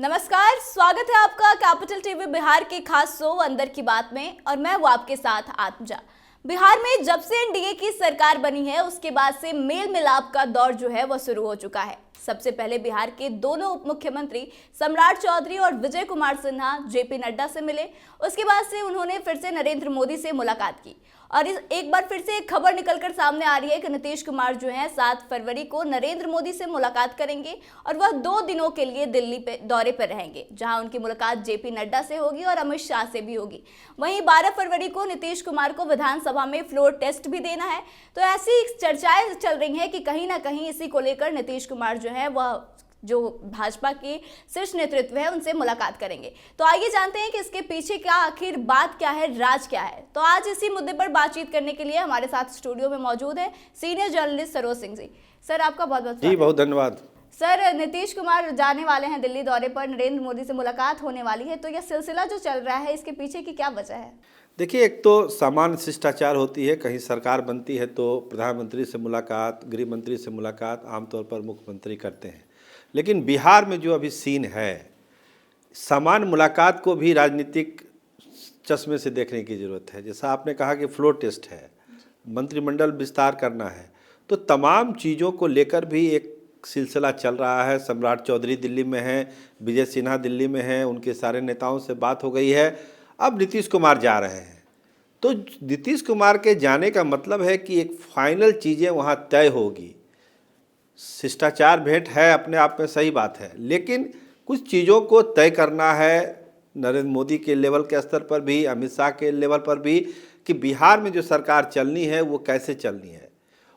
नमस्कार, स्वागत है आपका कैपिटल टीवी बिहार के खास शो अंदर की बात में। और मैं हूं आपके साथ आत्मजा। बिहार में जब से एनडीए की सरकार बनी है उसके बाद से मेल मिलाप का दौर जो है वो शुरू हो चुका है। सबसे पहले बिहार के दोनों उप मुख्यमंत्री सम्राट चौधरी और विजय कुमार सिन्हा जेपी नड्डा से मिले। उसके बाद से उन्होंने फिर से नरेंद्र मोदी से मुलाकात की और एक बार फिर से एक खबर निकलकर सामने आ रही है कि नीतीश कुमार जो है 7 फरवरी को नरेंद्र मोदी से मुलाकात करेंगे और वह 2 दिनों के लिए दिल्ली पे दौरे पर रहेंगे, जहां उनकी मुलाकात जेपी नड्डा से होगी और अमित शाह से भी होगी। वहीं 12 फरवरी को नीतीश कुमार को विधानसभा में फ्लोर टेस्ट भी देना है। तो ऐसी चर्चाएं चल रही हैं कि कहीं ना कहीं इसी को लेकर नीतीश कुमार जो है वह जो भाजपा के शीर्ष नेतृत्व है उनसे मुलाकात करेंगे। तो आइए जानते हैं कि इसके पीछे क्या आखिर बात क्या है, राज क्या है। तो आज इसी मुद्दे पर बातचीत करने के लिए हमारे साथ स्टूडियो में मौजूद है senior journalist Saroj Singh ji. Sir, आपका बहुत बहुत जी, बहुत धन्यवाद। सर, नीतीश कुमार जाने वाले हैं दिल्ली दौरे पर, नरेंद्र मोदी से मुलाकात होने वाली है, तो यह सिलसिला जो चल रहा है इसके पीछे की क्या वजह है? देखिए, एक तो सामान्य शिष्टाचार होती है, कहीं सरकार बनती है तो प्रधानमंत्री से मुलाकात, गृह मंत्री से मुलाकात आमतौर पर मुख्यमंत्री करते हैं। लेकिन बिहार में जो अभी सीन है, सामान्य मुलाकात को भी राजनीतिक चश्मे से देखने की ज़रूरत है। जैसा आपने कहा कि फ्लोर टेस्ट है, मंत्रिमंडल विस्तार करना है, तो तमाम चीज़ों को लेकर भी एक सिलसिला चल रहा है। सम्राट चौधरी दिल्ली में हैं, विजय सिन्हा दिल्ली में हैं, उनके सारे नेताओं से बात हो गई है। अब नीतीश कुमार जा रहे हैं, तो नीतीश कुमार के जाने का मतलब है कि एक फाइनल चीज़ें वहाँ तय होगी। शिष्टाचार भेंट है, अपने आप में सही बात है, लेकिन कुछ चीज़ों को तय करना है नरेंद्र मोदी के लेवल के स्तर पर भी, अमित शाह के लेवल पर भी, कि बिहार में जो सरकार चलनी है वो कैसे चलनी है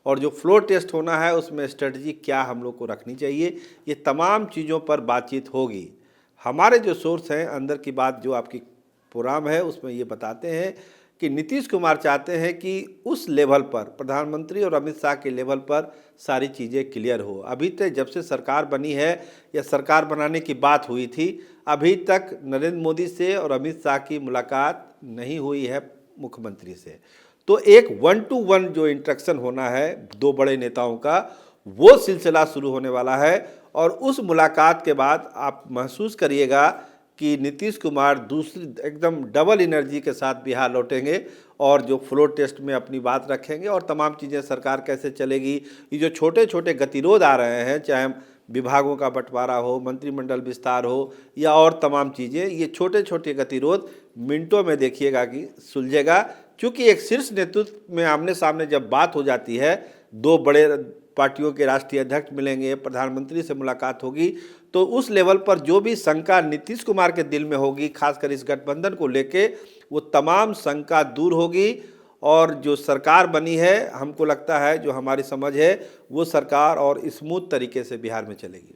और जो फ्लोर टेस्ट होना है उसमें स्ट्रेटजी क्या हम लोग को रखनी चाहिए। ये तमाम चीज़ों पर बातचीत होगी। हमारे जो सोर्स हैं, अंदर की बात जो आपकी प्रोग्राम है उसमें ये बताते हैं कि नीतीश कुमार चाहते हैं कि उस लेवल पर, प्रधानमंत्री और अमित शाह के लेवल पर सारी चीज़ें क्लियर हो। अभी तक जब से सरकार बनी है या सरकार बनाने की बात हुई थी, अभी तक नरेंद्र मोदी से और अमित शाह की मुलाकात नहीं हुई है मुख्यमंत्री से। तो एक 1 to 1 जो इंटरेक्शन होना है दो बड़े नेताओं का, वो सिलसिला शुरू होने वाला है। और उस मुलाकात के बाद आप महसूस करिएगा कि नीतीश कुमार दूसरी एकदम डबल एनर्जी के साथ बिहार लौटेंगे और जो फ्लोर टेस्ट में अपनी बात रखेंगे और तमाम चीज़ें, सरकार कैसे चलेगी, ये जो छोटे छोटे गतिरोध आ रहे हैं, चाहे विभागों का बंटवारा हो, मंत्रिमंडल विस्तार हो या और तमाम चीज़ें, ये छोटे छोटे गतिरोध मिनटों में देखिएगा कि सुलझेगा। क्योंकि एक शीर्ष नेतृत्व में आमने सामने जब बात हो जाती है, दो बड़े पार्टियों के राष्ट्रीय अध्यक्ष मिलेंगे, प्रधानमंत्री से मुलाकात होगी, तो उस लेवल पर जो भी शंका नीतीश कुमार के दिल में होगी, खासकर इस गठबंधन को लेके, वो तमाम शंका दूर होगी। और जो सरकार बनी है, हमको लगता है, जो हमारी समझ है, वो सरकार और स्मूथ तरीके से बिहार में चलेगी।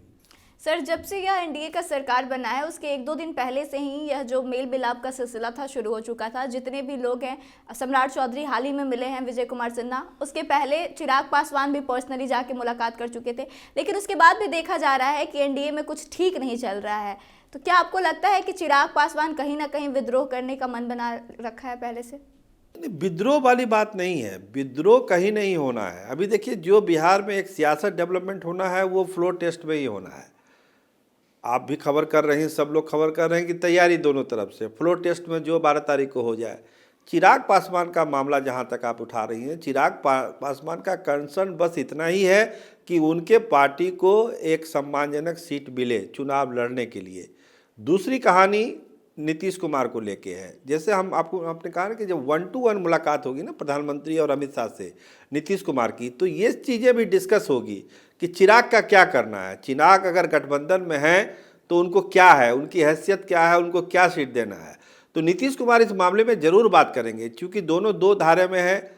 सर, जब से यह एनडीए का सरकार बना है उसके 1-2 दिन पहले से ही यह जो मेल मिलाप का सिलसिला था शुरू हो चुका था। जितने भी लोग हैं, सम्राट चौधरी हाल ही में मिले हैं विजय कुमार सिन्हा, उसके पहले चिराग पासवान भी पर्सनली जाके मुलाकात कर चुके थे। लेकिन उसके बाद भी देखा जा रहा है कि एनडीए में कुछ ठीक नहीं चल रहा है। तो क्या आपको लगता है कि चिराग पासवान कहीं ना कहीं विद्रोह करने का मन बना रखा है पहले से? विद्रोह वाली बात नहीं है, विद्रोह कहीं नहीं होना है। अभी देखिए, जो बिहार में एक सियासत डेवलपमेंट होना है वो फ्लोर टेस्ट में ही होना है। आप भी खबर कर रहे हैं, सब लोग खबर कर रहे हैं कि तैयारी दोनों तरफ से, फ्लोर टेस्ट में जो 12 तारीख को हो जाए। चिराग पासवान का मामला जहां तक आप उठा रही हैं, चिराग पासवान का कंसर्न बस इतना ही है कि उनके पार्टी को एक सम्मानजनक सीट मिले चुनाव लड़ने के लिए। दूसरी कहानी नीतीश कुमार को लेके है। जैसे आपने कहा ना कि जब 1 to 1 मुलाकात होगी ना प्रधानमंत्री और अमित शाह से नीतीश कुमार की, तो ये चीज़ें भी डिस्कस होगी कि चिराग का क्या करना है। चिराग अगर गठबंधन में है तो उनको क्या है, उनकी हैसियत क्या है, उनको क्या सीट देना है। तो नीतीश कुमार इस मामले में ज़रूर बात करेंगे, क्योंकि दोनों दो धारे में हैं।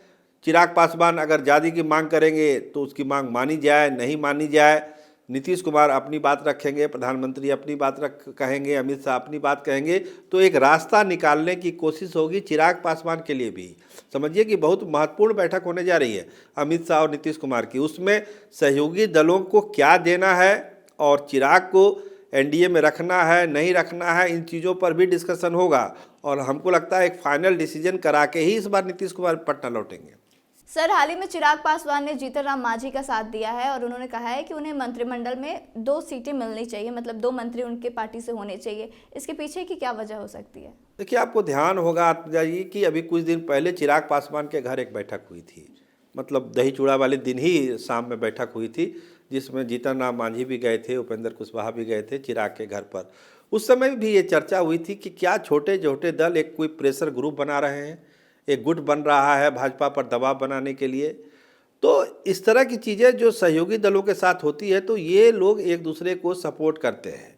चिराग पासवान अगर ज़्यादा की मांग करेंगे तो उसकी मांग मानी जाए, नहीं मानी जाए, नीतीश कुमार अपनी बात रखेंगे, प्रधानमंत्री अपनी बात कहेंगे, अमित शाह अपनी बात कहेंगे, तो एक रास्ता निकालने की कोशिश होगी चिराग पासवान के लिए भी। समझिए कि बहुत महत्वपूर्ण बैठक होने जा रही है अमित शाह और नीतीश कुमार की। उसमें सहयोगी दलों को क्या देना है और चिराग को एनडीए में रखना है, नहीं रखना है, इन चीज़ों पर भी डिस्कशन होगा। और हमको लगता है एक फाइनल डिसीजन करा के ही इस बार नीतीश कुमार पटना लौटेंगे। सर, हाल ही में चिराग पासवान ने जीतन राम मांझी का साथ दिया है और उन्होंने कहा है कि उन्हें मंत्रिमंडल में 2 सीटें मिलनी चाहिए, मतलब 2 मंत्री उनके पार्टी से होने चाहिए। इसके पीछे की क्या वजह हो सकती है? देखिए, आपको ध्यान होगा आत्मजा जी कि अभी कुछ दिन पहले चिराग पासवान के घर एक बैठक हुई थी, मतलब दही चूड़ा वाले दिन ही शाम में बैठक हुई थी, जिसमें जीतन राम मांझी भी गए थे, उपेंद्र कुशवाहा भी गए थे चिराग के घर पर। उस समय भी ये चर्चा हुई थी कि क्या छोटे छोटे दल एक कोई प्रेशर ग्रुप बना रहे हैं, एक गुट बन रहा है भाजपा पर दबाव बनाने के लिए। तो इस तरह की चीज़ें जो सहयोगी दलों के साथ होती है तो ये लोग एक दूसरे को सपोर्ट करते हैं।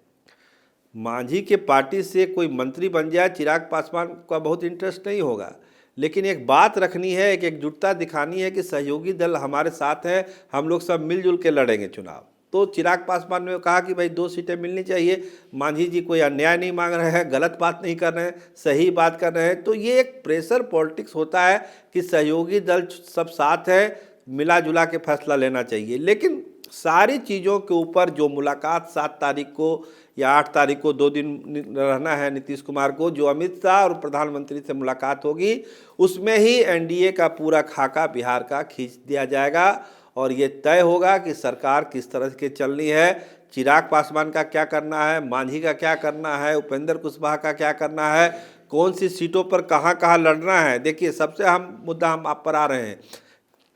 मांझी के पार्टी से कोई मंत्री बन जाए, चिराग पासवान का बहुत इंटरेस्ट नहीं होगा, लेकिन एक बात रखनी है, एक एकजुटता दिखानी है कि सहयोगी दल हमारे साथ है, हम लोग सब मिलजुल के लड़ेंगे चुनाव। तो चिराग पासवान ने कहा कि भाई 2 सीटें मिलनी चाहिए। मांझी जी कोई अन्याय नहीं मांग रहे हैं, गलत बात नहीं कर रहे हैं, सही बात कर रहे हैं। तो ये एक प्रेशर पॉलिटिक्स होता है कि सहयोगी दल सब साथ है, मिला जुला के फैसला लेना चाहिए। लेकिन सारी चीज़ों के ऊपर जो मुलाकात 7 तारीख को या 8 तारीख को 2 दिन रहना है नीतीश कुमार को, जो अमित शाह और प्रधानमंत्री से मुलाकात होगी, उसमें ही एनडीए का पूरा खाका बिहार का खींच दिया जाएगा और ये तय होगा कि सरकार किस तरह के चलनी है, चिराग पासवान का क्या करना है, मांझी का क्या करना है, उपेंद्र कुशवाहा का क्या करना है, कौन सी सीटों पर कहाँ कहाँ लड़ना है। देखिए, सबसे अहम मुद्दा हम आप पर आ रहे हैं,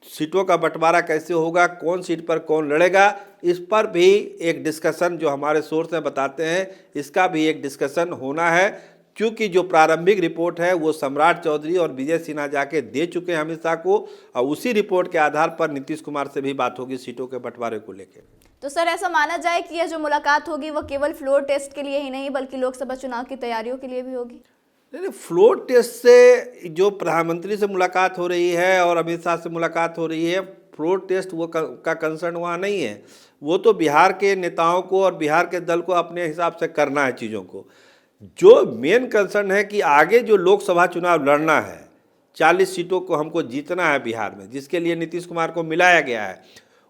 सीटों का बंटवारा कैसे होगा, कौन सीट पर कौन लड़ेगा, इस पर भी एक डिस्कशन जो हमारे सोर्स हैं बताते हैं, इसका भी एक डिस्कशन होना है। क्योंकि जो प्रारंभिक रिपोर्ट है वो सम्राट चौधरी और विजय सिन्हा जाके दे चुके हैं अमित शाह को, और उसी रिपोर्ट के आधार पर नीतीश कुमार से भी बात होगी सीटों के बंटवारे को लेकर। तो सर, ऐसा माना जाए कि यह जो मुलाकात होगी वो केवल फ्लोर टेस्ट के लिए ही नहीं बल्कि लोकसभा चुनाव की तैयारियों के लिए भी होगी? नहीं, फ्लोर टेस्ट से जो प्रधानमंत्री से मुलाकात हो रही है और अमित शाह से मुलाकात हो रही है, फ्लोर टेस्ट वो का कंसर्न वहाँ नहीं है। वो तो बिहार के नेताओं को और बिहार के दल को अपने हिसाब से करना है चीज़ों को। जो मेन कंसर्न है कि आगे जो लोकसभा चुनाव लड़ना है, 40 सीटों को हमको जीतना है बिहार में, जिसके लिए नीतीश कुमार को मिलाया गया है,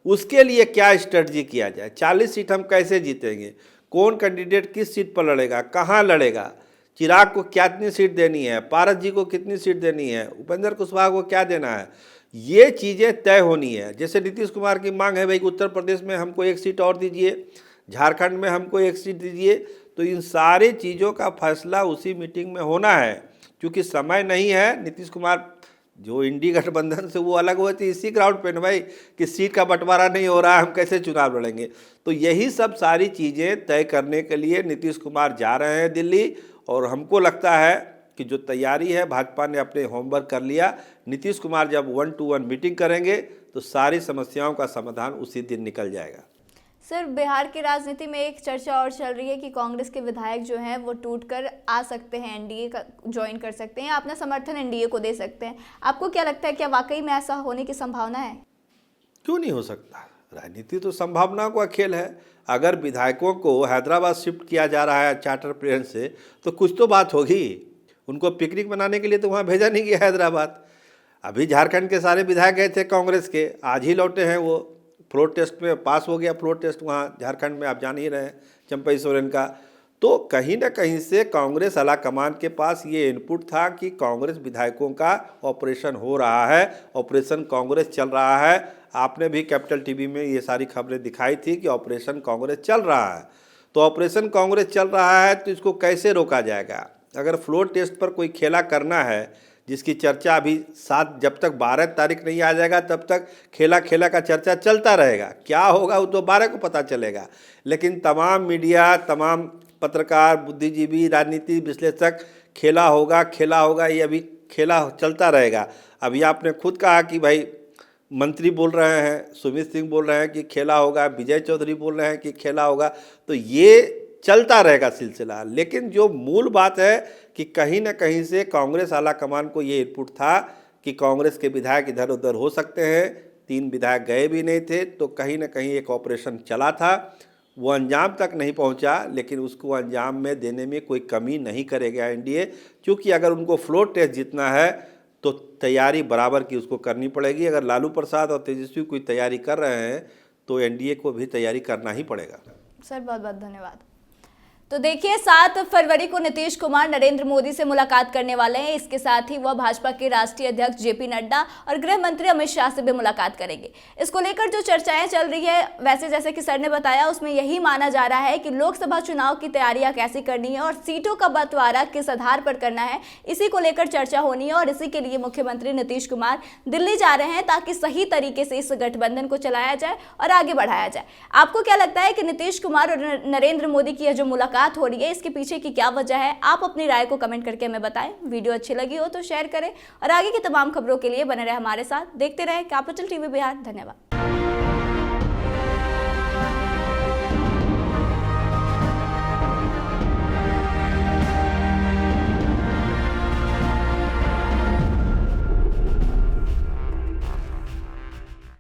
उसके लिए क्या स्ट्रेटजी किया जाए। 40 सीट हम कैसे जीतेंगे, कौन कैंडिडेट किस सीट पर लड़ेगा, कहाँ लड़ेगा, चिराग को कितनी सीट देनी है, पारस जी को कितनी सीट देनी है, उपेंद्र कुशवाहा को क्या देना है, ये चीज़ें तय होनी है। जैसे नीतीश कुमार की मांग है भाई उत्तर प्रदेश में हमको 1 सीट और दीजिए, झारखंड में हमको 1 सीट दीजिए, तो इन सारी चीज़ों का फैसला उसी मीटिंग में होना है। क्योंकि समय नहीं है, नीतीश कुमार जो इंडी गठबंधन से वो अलग हुए थे इसी ग्राउंड पे ना भाई, कि सीट का बंटवारा नहीं हो रहा है, हम कैसे चुनाव लड़ेंगे। तो यही सब सारी चीज़ें तय करने के लिए नीतीश कुमार जा रहे हैं दिल्ली, और हमको लगता है कि जो तैयारी है भाजपा ने अपने होमवर्क कर लिया। नीतीश कुमार जब 1-to-1 मीटिंग करेंगे तो सारी समस्याओं का समाधान उसी दिन निकल जाएगा। सर, बिहार की राजनीति में एक चर्चा और चल रही है कि कांग्रेस के विधायक जो हैं वो टूटकर आ सकते हैं, एनडीए का ज्वाइन कर सकते हैं, अपना समर्थन एनडीए को दे सकते हैं। आपको क्या लगता है, क्या वाकई में ऐसा होने की संभावना है? क्यों नहीं हो सकता, राजनीति तो संभावनाओं का खेल है। अगर विधायकों को हैदराबाद शिफ्ट किया जा रहा है चार्टर प्लेन से, तो कुछ तो बात होगी। उनको पिकनिक मनाने के लिए तो वहाँ भेजा नहीं गया हैदराबाद। अभी झारखंड के सारे विधायक गए थे कांग्रेस के, आज ही लौटे हैं वो। फ्लोर टेस्ट में पास हो गया, फ्लोर टेस्ट वहाँ झारखंड में, आप जान ही रहे हैं, चंपई सोरेन का। तो कहीं ना कहीं से कांग्रेस आला कमान के पास ये इनपुट था कि कांग्रेस विधायकों का ऑपरेशन हो रहा है, ऑपरेशन कांग्रेस चल रहा है। आपने भी कैपिटल टीवी में ये सारी खबरें दिखाई थी कि ऑपरेशन कांग्रेस चल रहा है। तो ऑपरेशन कांग्रेस चल रहा है तो इसको कैसे रोका जाएगा। अगर फ्लोर टेस्ट पर कोई खेला करना है, जिसकी चर्चा अभी 7, जब तक 12 तारीख नहीं आ जाएगा तब तक खेला का चर्चा चलता रहेगा। क्या होगा वो तो 12 को पता चलेगा। लेकिन तमाम मीडिया, तमाम पत्रकार, बुद्धिजीवी, राजनीति विश्लेषक खेला होगा, ये अभी खेला चलता रहेगा। अभी आपने खुद कहा कि भाई मंत्री बोल रहे हैं, सुमित सिंह बोल रहे हैं कि खेला होगा, विजय चौधरी बोल रहे हैं कि खेला होगा, तो ये चलता रहेगा सिलसिला। लेकिन जो मूल बात है कि कहीं ना कहीं से कांग्रेस आला कमान को ये इनपुट था कि कांग्रेस के विधायक इधर उधर हो सकते हैं। 3 विधायक गए भी नहीं थे, तो कहीं ना कहीं एक ऑपरेशन चला था, वो अंजाम तक नहीं पहुंचा, लेकिन उसको अंजाम में देने में कोई कमी नहीं करेगा एनडीए। क्योंकि अगर उनको फ्लोर टेस्ट जीतना है तो तैयारी बराबर की उसको करनी पड़ेगी। अगर लालू प्रसाद और तेजस्वी कोई तैयारी कर रहे हैं तो एनडीए को भी तैयारी करना ही पड़ेगा। सर, बहुत बहुत धन्यवाद। तो देखिए 7 फरवरी को नीतीश कुमार नरेंद्र मोदी से मुलाकात करने वाले हैं। इसके साथ ही वह भाजपा के राष्ट्रीय अध्यक्ष जेपी नड्डा और गृह मंत्री अमित शाह से भी मुलाकात करेंगे। इसको लेकर जो चर्चाएं चल रही है, वैसे जैसे कि सर ने बताया, उसमें यही माना जा रहा है कि लोकसभा चुनाव की तैयारियां कैसे करनी है और सीटों का बंटवारा किस आधार पर करना है, इसी को लेकर चर्चा होनी है। और इसी के लिए मुख्यमंत्री नीतीश कुमार दिल्ली जा रहे हैं ताकि सही तरीके से इस गठबंधन को चलाया जाए और आगे बढ़ाया जाए। आपको क्या लगता है कि नीतीश कुमार और नरेंद्र मोदी की यह जो मुलाकात हो रही है, इसके पीछे की क्या वजह है? आप अपनी राय को कमेंट करके हमें बताएं। वीडियो अच्छी लगी हो तो शेयर करें और आगे की तमाम खबरों के लिए बने रहे हमारे साथ। देखते रहे कैपिटल टीवी बिहार। धन्यवाद।